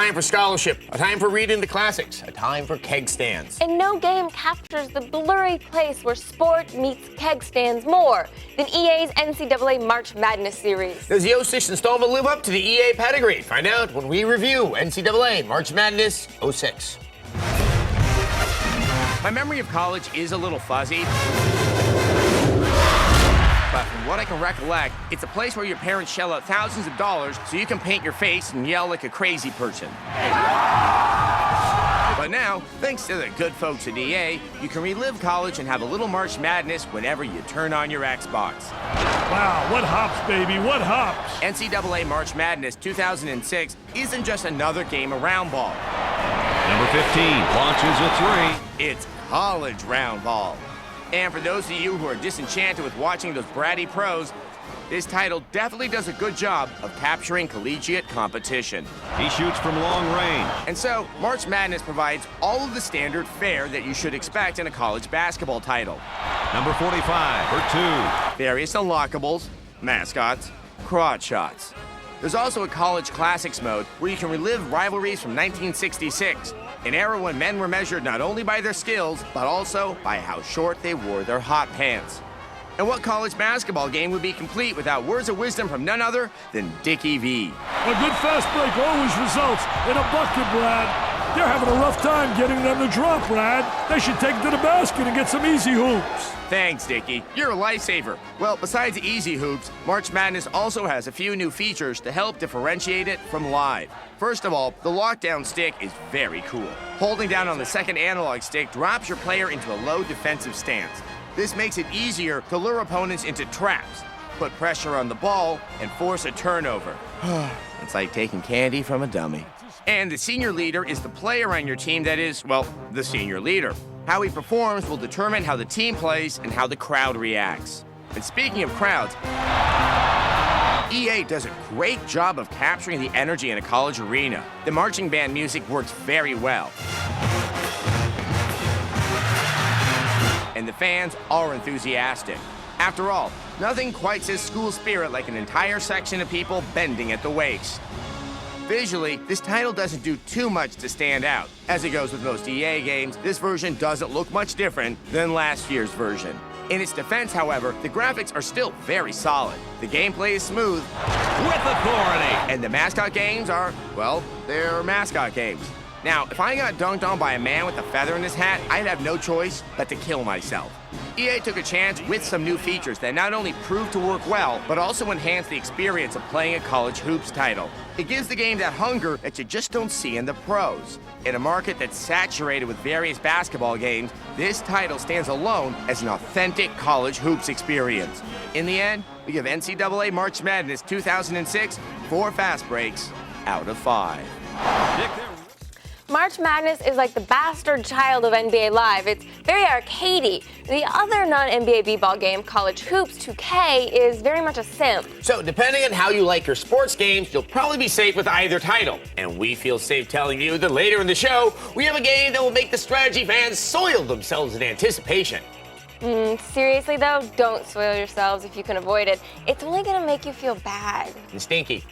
time for scholarship, a time for reading the classics, a time for keg stands. And no game captures the blurry place where sport meets keg stands more than EA's NCAA March Madness series. Does the 06 installment live up to the EA pedigree? Find out when we review NCAA March Madness 06. My memory of college is a little fuzzy. But from what I can recollect, it's a place where your parents shell out thousands of dollars so you can paint your face and yell like a crazy person. But now, thanks to the good folks at EA, you can relive college and have a little March Madness whenever you turn on your Xbox. Wow, what hops, baby, what hops? NCAA March Madness 2006 isn't just another game of round ball. Number 15 launches a three. It's college round ball. And for those of you who are disenchanted with watching those bratty pros, this title definitely does a good job of capturing collegiate competition. He shoots from long range. And so, March Madness provides all of the standard fare that you should expect in a college basketball title. Number 45 for two. Various unlockables, mascots, crotch shots. There's also a college classics mode where you can relive rivalries from 1966, an era when men were measured not only by their skills, but also by how short they wore their hot pants. And what college basketball game would be complete without words of wisdom from none other than Dickie V? A good fast break always results in a bucket, Brad. They're having a rough time getting them to drop, Brad. They should take it to the basket and get some easy hoops. Thanks, Dickie. You're a lifesaver. Well, besides easy hoops, March Madness also has a few new features to help differentiate it from live. First of all, the lockdown stick is very cool. Holding down on the second analog stick drops your player into a low defensive stance. This makes it easier to lure opponents into traps, put pressure on the ball, and force a turnover. It's like taking candy from a dummy. And the senior leader is the player on your team that is, well, the senior leader. How he performs will determine how the team plays and how the crowd reacts. And speaking of crowds, EA does a great job of capturing the energy in a college arena. The marching band music works very well. And the fans are enthusiastic. After all, nothing quite says school spirit like an entire section of people bending at the waist. Visually, this title doesn't do too much to stand out. As it goes with most EA games, this version doesn't look much different than last year's version. In its defense, however, the graphics are still very solid. The gameplay is smooth with authority. And the Mascot games are, well, they're Mascot games. Now, if I got dunked on by a man with a feather in his hat, I'd have no choice but to kill myself. EA took a chance with some new features that not only proved to work well, but also enhanced the experience of playing a college hoops title. It gives the game that hunger that you just don't see in the pros. In a market that's saturated with various basketball games, this title stands alone as an authentic college hoops experience. In the end, we give NCAA March Madness 2006 4 fast breaks out of 5. March Madness is like the bastard child of NBA Live. It's very arcadey. The other non-NBA b-ball game, College Hoops 2K, is very much a simp. So depending on how you like your sports games, you'll probably be safe with either title. And we feel safe telling you that later in the show, we have a game that will make the strategy fans soil themselves in anticipation. Seriously though, don't soil yourselves if you can avoid it. It's only gonna make you feel bad. And stinky.